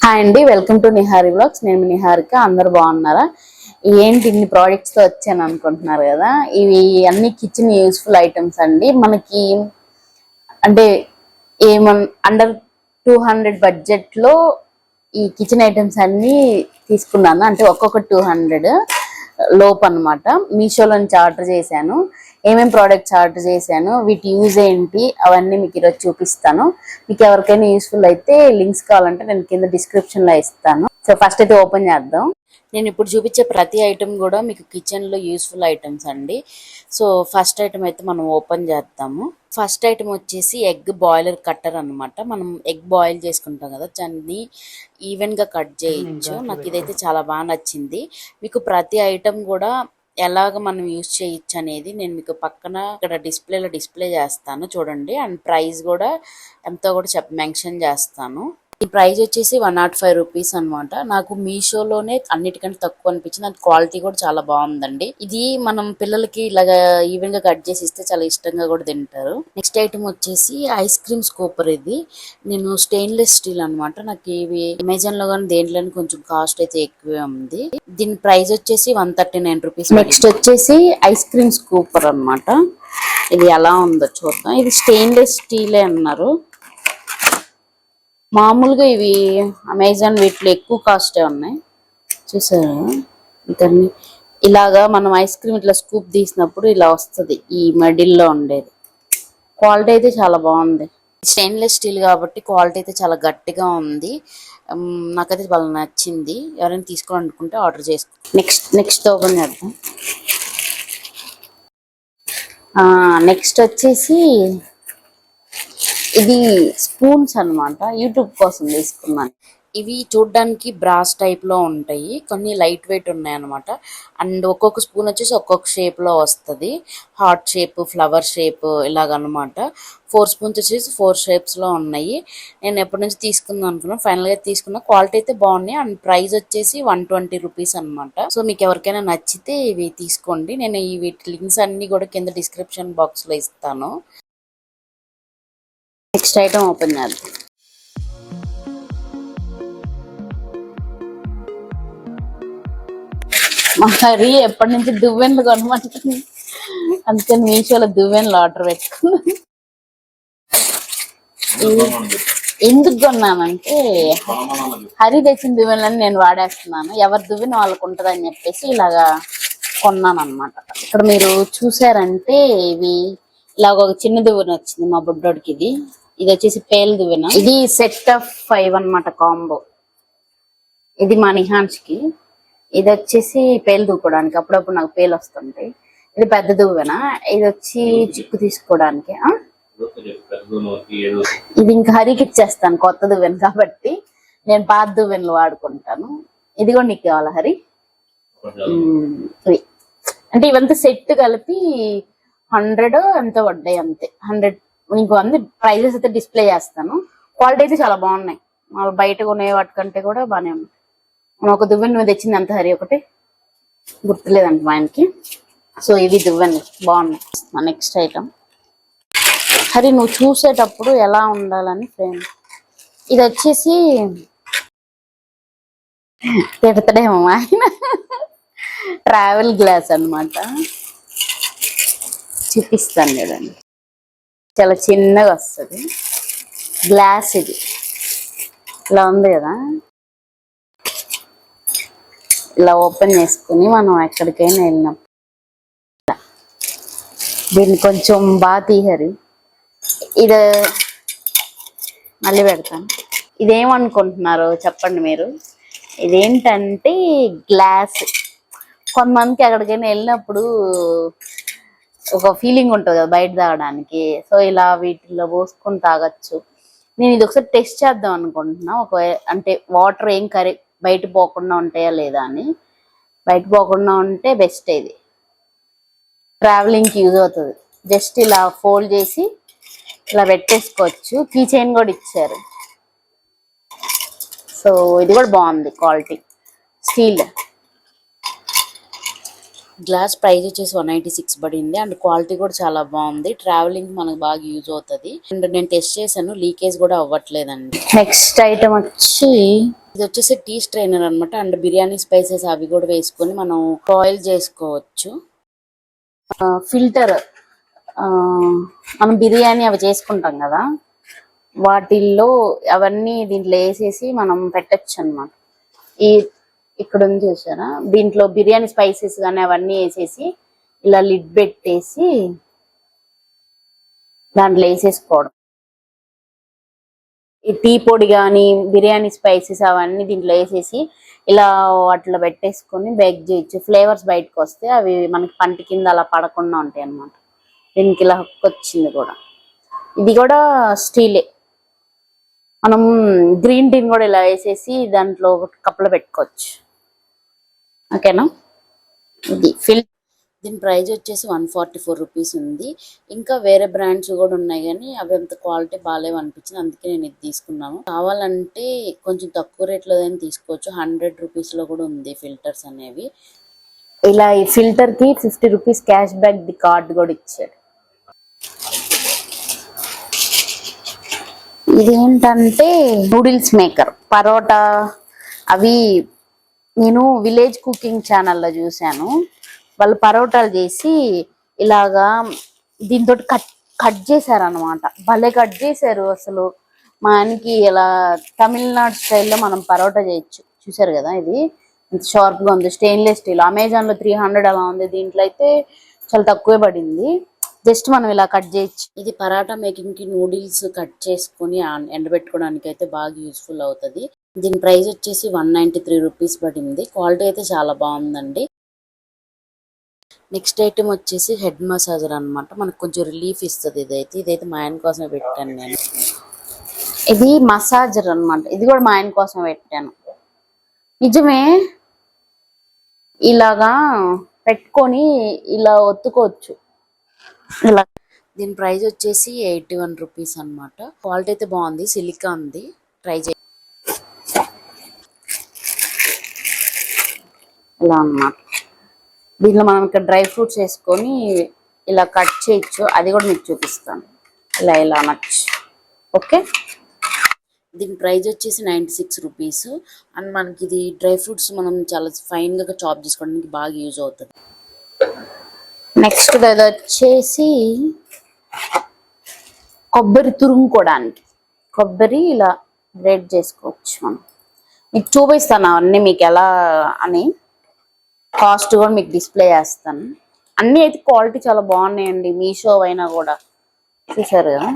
Hi అండి, welcome to Nihari vlogs. నేను నిహారిక. అందరు బాగున్నారా? ఏంటి ఇన్ని ప్రోడక్ట్స్ తో వచ్చాను అనుకుంటున్నారు కదా. ఇవి అన్ని కిచెన్ యూస్ఫుల్ ఐటమ్స్ అండి. మనకి అంటే అండర్ 200 బడ్జెట్ లో ఈ కిచెన్ ఐటమ్స్ అన్ని తీసుకున్నాను. అంటే ఒక్కొక్క 200 లోపు అనమాట. మీషోలో నుంచి ఆర్డర్ చేశాను. ఏమేమి ప్రోడక్ట్స్ ఆర్డర్ చేశాను, వీటి యూజ్ ఏంటి, అవన్నీ మీకు ఈరోజు చూపిస్తాను. మీకు ఎవరికైనా యూస్ఫుల్ అయితే లింక్స్ కావాలంటే నేను కింద డిస్క్రిప్షన్ లో ఇస్తాను. సో ఫస్ట్ అయితే ఓపెన్ చేద్దాం. నేను ఇప్పుడు చూపించే ప్రతి ఐటమ్ కూడా మీకు కిచెన్ లో యూస్ఫుల్ ఐటమ్స్ అండి. సో ఫస్ట్ ఐటమ్ అయితే మనం ఓపెన్ చేద్దాము. ఫస్ట్ ఐటమ్ వచ్చేసి ఎగ్ బాయిలర్ కట్టర్ అనమాట. మనం ఎగ్ బాయిల్ చేసుకుంటాం కదా, దాన్ని ఈవెన్ గా కట్ చేయొచ్చు. నాకు ఇదైతే చాలా బాగా నచ్చింది. మీకు ప్రతి ఐటమ్ కూడా ఎలాగ మనం యూజ్ చేయొచ్చు అనేది నేను మీకు పక్కన ఇక్కడ డిస్ప్లే చేస్తాను చూడండి. అండ్ ప్రైస్ కూడా ఎంతో కూడా మెన్షన్ చేస్తాను. ఈ ప్రైస్ వచ్చేసి 105 రూపీస్ అనమాట. నాకు మీషోలోనే అన్నిటికంటే తక్కువ అనిపించింది. అది క్వాలిటీ కూడా చాలా బాగుందండి. ఇది మనం పిల్లలకి ఇలాగా ఈవెన్ గా కట్ చేసి ఇస్తే చాలా ఇష్టంగా కూడా తింటారు. నెక్స్ట్ ఐటమ్ వచ్చేసి ఐస్ క్రీమ్ స్కూపర్. ఇది నేను స్టెయిన్లెస్ స్టీల్ అనమాట. నాకు ఇవి అమెజాన్ లో కానీ దేంట్లో కొంచెం కాస్ట్ అయితే ఎక్కువే ఉంది. దీని ప్రైస్ వచ్చేసి 139 రూపీస్. నెక్స్ట్ వచ్చేసి ఐస్ క్రీమ్ స్కూపర్ అనమాట. ఇది ఎలా ఉందో చూద్దాం. ఇది స్టెయిన్లెస్ స్టీలే అన్నారు. మామూలుగా ఇవి అమెజాన్ వీటిలో ఎక్కువ కాస్టే ఉన్నాయి. చూసారా, ఇతన్ని ఇలాగా మనం ఐస్ క్రీమ్ ఇట్లా స్కూప్ తీసినప్పుడు ఇలా వస్తుంది. ఈ మిడిల్లో ఉండేది క్వాలిటీ అయితే చాలా బాగుంది. స్టెయిన్లెస్ స్టీల్ కాబట్టి క్వాలిటీ అయితే చాలా గట్టిగా ఉంది. నాకైతే బాగా నచ్చింది. ఎవరైనా తీసుకోవాలనుకుంటే ఆర్డర్ చేసుకో. నెక్స్ట్ ఓపెన్ చేద్దాం. నెక్స్ట్ వచ్చేసి ఇది స్పూన్స్ అన్నమాట. యూట్యూబ్ కోసం తీసుకున్నాను. ఇవి చూడ్డానికి బ్రాస్ టైప్ లో ఉంటాయి, కొన్ని లైట్ వెయిట్ ఉన్నాయి అనమాట. అండ్ ఒక్కొక్క స్పూన్ వచ్చేసి ఒక్కొక్క షేప్ లో వస్తుంది. హార్ట్ షేప్, ఫ్లవర్ షేప్ ఇలాగనమాట. 4 స్పూన్స్ వచ్చేసి 4 షేప్స్ లో ఉన్నాయి. నేను ఎప్పటి నుంచి తీసుకుందాం అనుకున్నా, ఫైనల్ గా తీసుకున్నా. క్వాలిటీ అయితే బాగున్నాయి. అండ్ ప్రైస్ వచ్చేసి 120 రూపీస్ అనమాట. సో మీకు ఎవరికైనా నచ్చితే ఇవి తీసుకోండి. నేను ఈ వీటి లింక్స్ అన్ని కూడా కింద డిస్క్రిప్షన్ బాక్స్ లో ఇస్తాను. నెక్స్ట్ ఐటమ్ ఓపెన్ చేద్దాం. మా హరి ఎప్పటి నుంచి దువ్వెన్లు కొనమంటుంది, అందుకని మీషోలో దువ్వెన్లు ఆర్డర్ పెట్టుకున్నాను. ఎందుకు కొన్నానంటే హరి తెచ్చిన దువ్వెన్లని నేను వాడేస్తున్నాను. ఎవరి దువ్వెన వాళ్ళకు ఉంటదని చెప్పేసి ఇలాగా కొన్నాను అనమాట. ఇక్కడ మీరు చూసారంటే ఇవి ఇలాగ ఒక చిన్న దువ్వెన వచ్చింది మా బుడ్డోడికి. ఇది వచ్చేసి పేల్ దువ్వెన. ఇది సెట్ ఆఫ్ 5 అనమాట, కాంబో. ఇది మా నిహాన్స్కి. ఇది వచ్చేసి పేలు దూకోవడానికి, అప్పుడప్పుడు నాకు పేలు వస్తుంటాయి. ఇది పెద్ద దువ్వెన. ఇది వచ్చి చిక్కు తీసుకోవడానికి. ఇది ఇంకా హరికి ఇచ్చేస్తాను, కొత్త దువ్వెన కాబట్టి. నేను పాత దువ్వెనలు వాడుకుంటాను. ఇది కూడా నీకు కావాలా హరి? అంటే ఇవంతా సెట్ కలిపి 100 ఎంతో పడ్డాయి అంతే. 100. ఇంకో అన్ని ప్రైజెస్ అయితే డిస్ప్లే చేస్తాను. క్వాలిటీ అయితే చాలా బాగున్నాయి. బయట కొనే వాటికంటే కూడా బాగానే ఉంది. ఒక దువ్వెన నువ్వు తెచ్చింది అంత హరి, ఒకటి గుర్తులేదంట మా ఆయనకి. సో ఇవి దువ్వెనలు బాగున్నాయి. నెక్స్ట్ ఐటమ్ హరి, నువ్వు చూసేటప్పుడు ఎలా ఉండాలని ఫ్రేమ్. ఇది వచ్చేసి తిడతాడేమో ఆయన. ట్రావెల్ గ్లాస్ అనమాట. చూపిస్తాను చూడండి. చాలా చిన్నగా వస్తుంది గ్లాస్. ఇది ఇలా ఉంది కదా, ఇలా ఓపెన్ చేసుకుని మనం ఎక్కడికైనా వెళ్ళినప్పుడు దీన్ని కొంచెం బాగా తీయరు. ఇది మళ్ళీ పెడతాను. ఇదేమనుకుంటున్నారు చెప్పండి మీరు? ఇదేంటంటే గ్లాస్. కొంతమందికి ఎక్కడికైనా వెళ్ళినప్పుడు ఒక ఫీలింగ్ ఉంటుంది కదా బయట తాగడానికి. సో ఇలా వీటిల్లో పోసుకొని తాగొచ్చు. నేను ఇది ఒకసారి టెస్ట్ చేద్దాం అనుకుంటున్నా. అంటే వాటర్ ఏం బయట పోకుండా ఉంటాయా లేదా అని. బయట పోకుండా ఉంటే బెస్ట్. ఇది ట్రావెలింగ్కి యూజ్ అవుతుంది. జస్ట్ ఇలా ఫోల్డ్ చేసి ఇలా పెట్టేసుకోవచ్చు. కీ చైన్ కూడా ఇచ్చారు. సో ఇది కూడా బాగుంది క్వాలిటీ. స్టీల్. గ్లాస్ ప్రైస్ వచ్చేసి 196 పడింది. అండ్ క్వాలిటీ కూడా చాలా బాగుంది. ట్రావెలింగ్ మనకు బాగా యూజ్ అవుతుంది. అండ్ నేను టెస్ట్ చేశాను, లీకేజ్ కూడా అవ్వట్లేదండి. నెక్స్ట్ ఐటమ్ వచ్చి ఇది వచ్చేసి టీ స్ట్రైనర్ అనమాట. అండ్ బిర్యానీ స్పైసెస్ అవి కూడా వేసుకొని మనం బాయిల్ చేసుకోవచ్చు. ఫిల్టర్ మనం బిర్యానీ అవి చేసుకుంటాం కదా, వాటిల్లో అవన్నీ దీంట్లో వేసేసి మనం పెట్టచ్చు అనమాట. ఈ ఇక్కడ ఉంది చూసారా, దీంట్లో బిర్యానీ స్పైసెస్ కానీ అవన్నీ వేసేసి ఇలా లిడ్ పెట్టేసి దాంట్లో వేసేసుకోవడం. ఈ టీ పొడి కానీ బిర్యానీ స్పైసెస్ అవన్నీ దీంట్లో వేసేసి ఇలా వాటిలో పెట్టేసుకొని బేక్ చేయొచ్చు. ఫ్లేవర్స్ బయటకు వస్తే అవి మనకి పంట కింద అలా పడకుండా ఉంటాయి అన్నమాట. దీనికి ఇలా హుక్ వచ్చింది కూడా. ఇది కూడా స్టీలే. మనం గ్రీన్ టీని కూడా ఇలా వేసేసి దాంట్లో కప్పులో పెట్టుకోవచ్చు. ఓకేనా. ఇది దీని ప్రైస్ వచ్చేసి 144 రూపీస్ ఉంది. ఇంకా వేరే బ్రాండ్స్ కూడా ఉన్నాయి కానీ అవి అంత క్వాలిటీ బాగాలేవు అనిపించింది, అందుకే నేను ఇది తీసుకున్నాను. కావాలంటే కొంచెం తక్కువ రేట్లో తీసుకోవచ్చు. 100 రూపీస్లో కూడా ఉంది ఫిల్టర్స్ అనేవి. ఇలా ఈ ఫిల్టర్కి 50 rupees cash back the card కూడా ఇచ్చాడు. ఇదేంటంటే నూడిల్స్ మేకర్, పరోటా అవి నేను విలేజ్ కుకింగ్ ఛానల్లో చూశాను. వాళ్ళు పరోటాలు చేసి ఇలాగా దీంతో కట్ చేశారనమాట. భలే కట్ చేశారు అసలు. మా ఆయనకి ఇలా తమిళనాడు స్టైల్లో మనం పరోటా చేయొచ్చు. చూసారు కదా, ఇది షార్ప్గా ఉంది. Stainless steel. అమెజాన్లో 300 అలా ఉంది, దీంట్లో అయితే చాలా తక్కువే పడింది. జస్ట్ మనం ఇలా కట్ చేయొచ్చు. ఇది పరాటా మేకింగ్కి నూడిల్స్ కట్ చేసుకుని ఎండబెట్టుకోవడానికి అయితే బాగా యూస్ఫుల్ అవుతుంది. దీని ప్రైస్ వచ్చేసి 193 రూపీస్ పడింది. క్వాలిటీ అయితే చాలా బాగుందండి. నెక్స్ట్ ఐటమ్ వచ్చేసి హెడ్ మసాజర్ అనమాట. మనకు కొంచెం రిలీఫ్ ఇస్తుంది. ఇదైతే మా ఆయన కోసమే పెట్టాను నేను. ఇది మసాజర్ అనమాట. ఇది కూడా మా ఆయన కోసమే పెట్టాను. నిజమే, ఇలాగా పెట్టుకొని ఇలా ఒత్తుకోవచ్చు ఇలా. దీని ప్రైస్ వచ్చేసి 81 రూపీస్ అనమాట. క్వాలిటీ అయితే బాగుంది, సిలికా ఉంది. ట్రై చేయ ఇలా అన్నమాట. దీంట్లో మనం ఇక్కడ డ్రై ఫ్రూట్స్ వేసుకొని ఇలా కట్ చేయొచ్చు. అది కూడా మీకు చూపిస్తాను. ఇలా అనొచ్చు. ఓకే. దీని ప్రైస్ వచ్చేసి 96 రూపీస్. అండ్ మనకి ఇది డ్రై ఫ్రూట్స్ మనం చాలా ఫైన్గా చాప్ చేసుకోవడానికి బాగా యూజ్ అవుతుంది. నెక్స్ట్ ఇది వచ్చేసి కొబ్బరి తురుముకోవడానికి. కొబ్బరి ఇలా గ్రేట్ చేసుకోవచ్చు మనం. మీకు చూపిస్తాను అవన్నీ మీకు ఎలా అని. కాస్ట్ కూడా మీకు డిస్ప్లే చేస్తాను. అన్నీ అయితే క్వాలిటీ చాలా బాగున్నాయండి, మీషో అయినా కూడా. చూసారు కదా.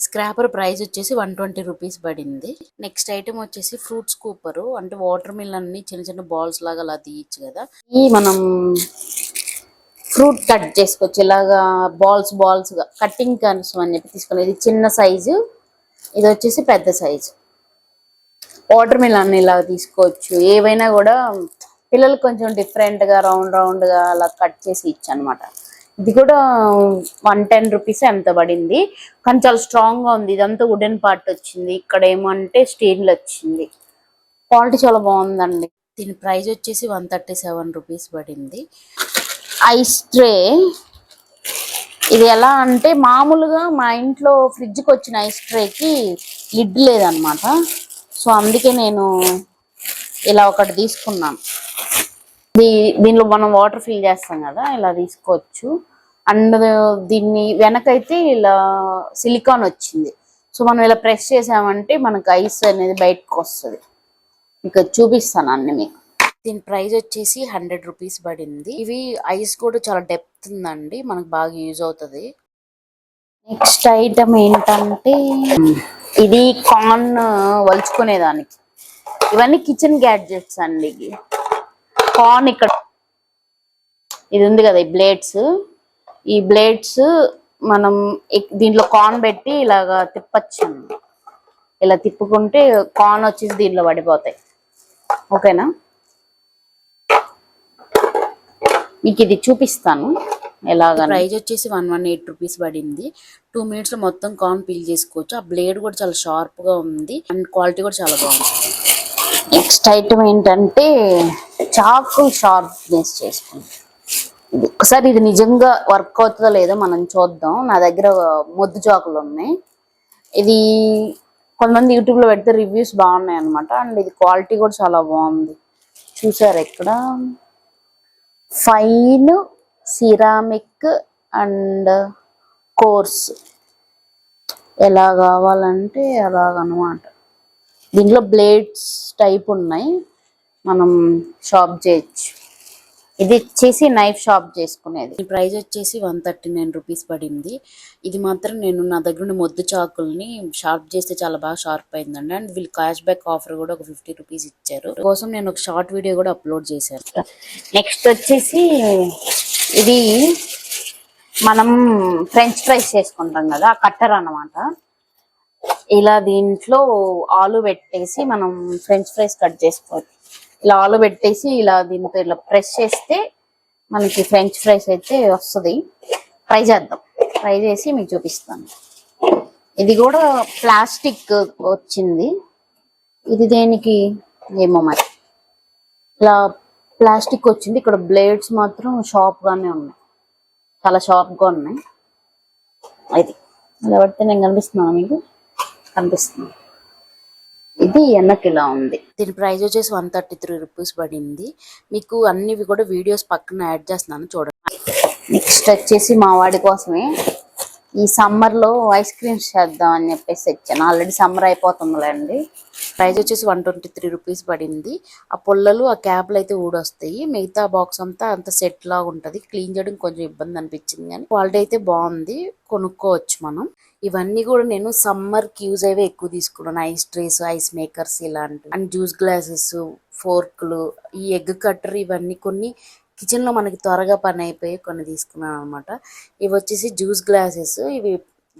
స్క్రాపర్ ప్రైస్ వచ్చేసి 120 రూపీస్ పడింది. నెక్స్ట్ ఐటమ్ వచ్చేసి ఫ్రూట్ స్కూపరు. అంటే వాటర్ మిలన్ ని చిన్న చిన్న బాల్స్ లాగా అలా తీయచ్చు కదా. ఈ మనం ఫ్రూట్ కట్ చేసుకోవచ్చు ఇలాగా బాల్స్ గా. కట్టింగ్ కోసం అని చెప్పి తీసుకుని, ఇది చిన్న సైజు, ఇది వచ్చేసి పెద్ద సైజు. వాటర్ మిలన్ ఇలా తీసుకోవచ్చు. ఏవైనా కూడా పిల్లలు కొంచెం డిఫరెంట్ గా రౌండ్ గా అలా కట్ చేసి ఇచ్చు అనమాట. ఇది కూడా 110 రూపీస్ ఎంత పడింది. కానీ చాలా స్ట్రాంగ్ గా ఉంది. ఇదంతా వుడెన్ పార్ట్ వచ్చింది, ఇక్కడ ఏమంటే స్టీల్ వచ్చింది. క్వాలిటీ చాలా బాగుందండి. దీని ప్రైస్ వచ్చేసి 137 రూపీస్ పడింది. Ice tray. ఇది ఎలా అంటే మామూలుగా మా ఇంట్లో ఫ్రిడ్జ్కి వచ్చిన ఐస్ ట్రేకి లిడ్ లేదనమాట. సో అందుకే నేను ఇలా ఒకటి తీసుకున్నాను. దీనిలో మనం వాటర్ ఫిల్ చేస్తాం కదా, ఇలా తీసుకోవచ్చు. అండ్ దీన్ని వెనకైతే ఇలా సిలికాన్ వచ్చింది. సో మనం ఇలా ప్రెస్ చేసామంటే మనకు ఐస్ అనేది బయటకు వస్తుంది. మీకు చూపిస్తాను అన్ని మీకు. దీని ప్రైస్ వచ్చేసి 100 రూపీస్ పడింది. ఇవి ఐస్ కూడా చాలా డెప్త్ ఉందండి, మనకు బాగా యూజ్ అవుతుంది. నెక్స్ట్ ఐటమ్ ఏంటంటే ఇది కార్న్ వలుచుకునేదానికి. ఇవన్నీ కిచెన్ గ్యాడ్జెట్స్ అండి. కార్న్ ఇక్కడ ఇది ఉంది కదా, ఈ బ్లేడ్స్. ఈ బ్లేడ్స్ మనం దీంట్లో కార్న్ పెట్టి ఇలాగా తిప్పచ్చు. ఇలా తిప్పుకుంటే కార్న్ వచ్చేసి దీంట్లో పడిపోతాయి. ఓకేనా. మీకు ఇది చూపిస్తాను ఎలాగా. ప్రైస్ వచ్చేసి 118 రూపీస్ పడింది. 2 minutes లో మొత్తం కార్న్ పీల్ చేసుకోవచ్చు. ఆ బ్లేడ్ కూడా చాలా షార్ప్ గా ఉంది అండ్ క్వాలిటీ కూడా చాలా బాగుంది. నెక్స్ట్ ఐటమ్ ఏంటంటే చాకు షార్ప్నెస్ చేసుకుంటాం. ఇది ఒకసారి ఇది నిజంగా వర్క్ అవుతుందో లేదో మనం చూద్దాం. నా దగ్గర మొద్దు చాకులు ఉన్నాయి. ఇది కొంతమంది యూట్యూబ్ లో పెడితే రివ్యూస్ బాగున్నాయి అనమాట. అండ్ ఇది క్వాలిటీ కూడా చాలా బాగుంది. చూసారు ఇక్కడ ఫైన్ సిరామిక్ అండ్ కోర్స్ ఎలా కావాలంటే అలాగనమాట. దీంట్లో బ్లేడ్స్ టైప్ ఉన్నాయి, మనం షాప్ చేయొచ్చు. ఇది వచ్చేసి నైఫ్ షాప్ చేసుకునేది. ఈ ప్రైస్ వచ్చేసి 139 రూపీస్ పడింది. ఇది మాత్రం నేను నా దగ్గర ఉన్న మొద్దు చాకుల్ని షార్ప్ చేస్తే చాలా బాగా షార్ప్ అయిందండి. అండ్ వీళ్ళు క్యాష్ బ్యాక్ ఆఫర్ కూడా ఒక 50 రూపీస్ ఇచ్చారు. కోసం నేను ఒక షార్ట్ వీడియో కూడా అప్లోడ్ చేశాను. నెక్స్ట్ వచ్చేసి ఇది మనం ఫ్రెంచ్ ఫ్రైస్ చేసుకుంటాం కదా, ఆ కట్టర్ అన్నమాట. ఇలా దీంట్లో ఆలు పెట్టేసి మనం ఫ్రెంచ్ ఫ్రైస్ కట్ చేసుకోవచ్చు. ఇలా ఆలు పెట్టేసి ఇలా దీంతో ఇలా ప్రెస్ చేస్తే మనకి ఫ్రెంచ్ ఫ్రైస్ అయితే వస్తుంది. ట్రై చేద్దాం. ట్రై చేసి మీకు చూపిస్తాను. ఇది కూడా ప్లాస్టిక్ వచ్చింది. ఇది దేనికి ఏమో మరి, ఇలా ప్లాస్టిక్ వచ్చింది. ఇక్కడ బ్లేడ్స్ మాత్రం షార్ప్ గానే ఉన్నాయి, చాలా షార్ప్ గా ఉన్నాయి. ఇది ఇలా పడితే నేను కనిపిస్తున్నాను, మీకు కనిపిస్తుంది. ఇది వెనక్కి ఇలా ఉంది. దీని ప్రైస్ వచ్చేసి 133 రూపీస్ పడింది. మీకు అన్నివి కూడా వీడియోస్ పక్కన యాడ్ చేస్తున్నాను, చూడండి. నెక్స్ట్ వచ్చేసి మా వాడి కోసమే ఈ సమ్మర్ లో ఐస్ క్రీమ్స్ చేద్దాం అని చెప్పేసి తెచ్చాను. Already summer అయిపోతుందిలేండి. ప్రైస్ వచ్చేసి 123 రూపీస్ పడింది. ఆ పుల్లలు ఆ క్యాప్లు అయితే ఊడొస్తాయి. మిగతా బాక్స్ అంతా సెట్ లాగా ఉంటది. క్లీన్ చేయడం కొంచెం ఇబ్బంది అనిపించింది, కానీ క్వాలిటీ అయితే బాగుంది, కొనుక్కోవచ్చు మనం. ఇవన్నీ కూడా నేను సమ్మర్ కి యూజ్ అయ్యే ఎక్కువ తీసుకున్నాను. ఐస్ ట్రేస్, ఐస్ మేకర్స్ ఇలాంటివి, అండ్ జ్యూస్ గ్లాసెస్, ఫోర్క్లు, ఈ ఎగ్ కట్టర్, ఇవన్నీ కొన్ని కిచెన్ లో మనకి త్వరగా పని అయిపోయి కొన్ని తీసుకున్నాను అనమాట. ఇవి వచ్చేసి జ్యూస్ గ్లాసెస్. ఇవి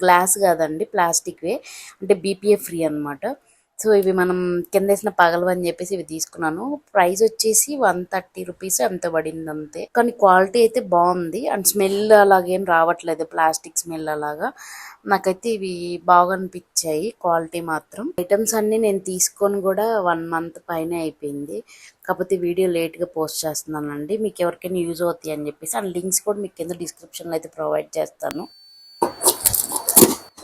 గ్లాస్ కాదండి, ప్లాస్టిక్వే, అంటే బీపీఏ ఫ్రీ అనమాట. సో ఇవి మనం కింద వేసిన పగలవని చెప్పేసి ఇవి తీసుకున్నాను. ప్రైస్ వచ్చేసి 130 రూపీస్ ఎంత పడింది అంతే. కానీ క్వాలిటీ అయితే బాగుంది. అండ్ స్మెల్ అలాగేం రావట్లేదు, ప్లాస్టిక్ స్మెల్ అలాగా. నాకైతే ఇవి బాగా అనిపించాయి, క్వాలిటీ మాత్రం. ఐటమ్స్ అన్ని నేను తీసుకొని కూడా 1 మంత్ పైన అయిపోయింది. కాకపోతే వీడియో లేట్గా పోస్ట్ చేస్తున్నానండి. మీకు ఎవరికైనా యూజ్ అవుతాయి అని చెప్పేసి. అండ్ లింక్స్ కూడా మీకు కింద డిస్క్రిప్షన్లో అయితే ప్రొవైడ్ చేస్తాను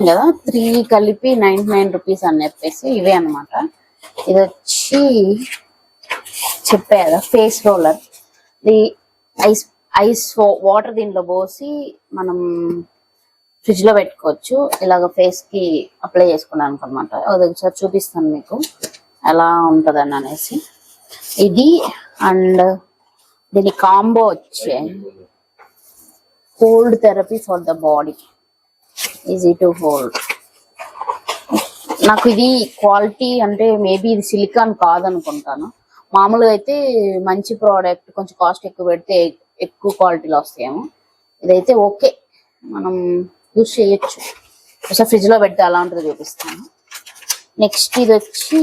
కదా. 3 కలిపి 99 రూపీస్ అని చెప్పేసి ఇవే అనమాట. ఇది వచ్చి చెప్పే కదా ఫేస్ రోలర్. ఇది ఐస్ ఐస్ వాటర్ దీంట్లో పోసి మనం ఫ్రిడ్జ్ లో పెట్టుకోవచ్చు. ఇలాగ ఫేస్ కి అప్లై చేసుకున్నాను అనమాట. ఒకసారి చూపిస్తాను మీకు ఎలా ఉంటదని అనేసి. ఇది అండ్ దీని కాంబో వచ్చే cold therapy for the body, easy to hold. నాకు ఇది క్వాలిటీ అంటే మేబీ ఇది సిలికాన్ కాదనుకుంటాను. మామూలుగా అయితే మంచి ప్రోడక్ట్, కొంచెం కాస్ట్ ఎక్కువ పెడితే ఎక్కువ క్వాలిటీలో వస్తాయేమో. ఇదైతే ఓకే, మనం యూజ్ చేయొచ్చు. ఒకసారి ఫ్రిడ్జ్ లో పెడితే ఎలా ఉంటుందో చూపిస్తాను. నెక్స్ట్ ఇది వచ్చి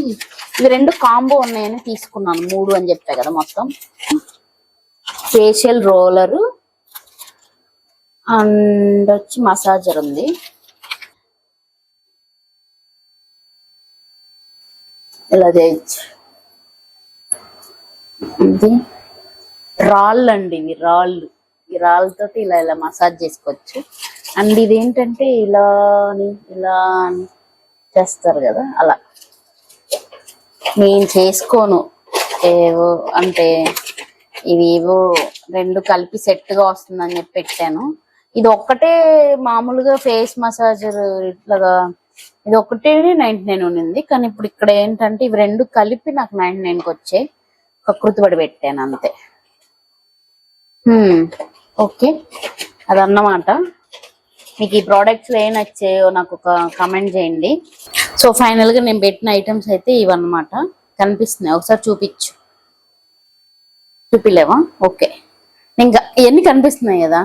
ఇవి 2 కాంబో ఉన్నాయని తీసుకున్నాను. 3 అని చెప్పా కదా మొత్తం. ఫేషియల్ రోలరు అండ్ వచ్చి మసాజర్ ఉంది. ఇలా చేయొచ్చు. ఇది రాళ్ళు అండి, ఇవి రాళ్ళు. ఈ రాళ్ళతోటి ఇలా ఇలా మసాజ్ చేసుకోవచ్చు. అండ్ ఇది ఏంటంటే ఇలా ఇలా చేస్తారు కదా, అలా. నేను చేసుకోను, ఏవో అంటే ఇవి ఏవో 2 కలిపి సెట్ గా వస్తుందని చెప్పి పెట్టాను. ఇది ఒక్కటే మామూలుగా ఫేస్ మసాజర్ ఇట్లాగా, ఇది ఒకటే 99 ఉన్నింది. కానీ ఇప్పుడు ఇక్కడ ఏంటంటే ఇవి 2 కలిపి నాకు 99కి వచ్చాయి. కకృతి పడి పెట్టాను అంతే. ఓకే, అదన్నమాట. మీకు ఈ ప్రోడక్ట్స్ ఏం నచ్చాయో నాకు ఒక కామెంట్ చేయండి. సో ఫైనల్ గా నేను పెట్టిన ఐటమ్స్ అయితే ఇవన్నమాట. కనిపిస్తున్నాయి, ఒకసారి చూపిలేవా? ఓకే, ఇంకా ఇవన్నీ కనిపిస్తున్నాయి కదా.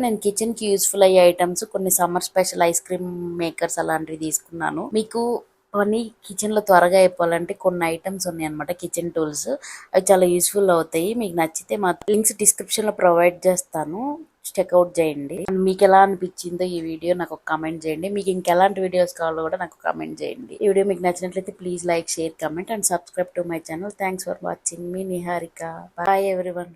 నేను కిచెన్ కి యూస్ఫుల్ అయ్యే ఐటమ్స్, కొన్ని summer special ice cream makers అలాంటివి తీసుకున్నాను. మీకు పని కిచెన్ లో త్వరగా అయిపోవాలంటే కొన్ని ఐటమ్స్ ఉన్నాయి అనమాట, కిచెన్ టూల్స్. అవి చాలా యూస్ఫుల్ అవుతాయి. మీకు నచ్చితే మా లింక్స్ డిస్క్రిప్షన్ లో ప్రొవైడ్ చేస్తాను, చెక్అవుట్ చేయండి. మీకు ఎలా అనిపించిందో ఈ వీడియో నాకు ఒక కామెంట్ చేయండి. మీకు ఇంకెలాంటి వీడియోస్ కావాలో కూడా నాకు కామెంట్ చేయండి. ఈ వీడియో మీకు నచ్చినట్లయితే please like, share, comment and subscribe to my channel. Thanks for watching. మీ నిహారిక. Bye everyone.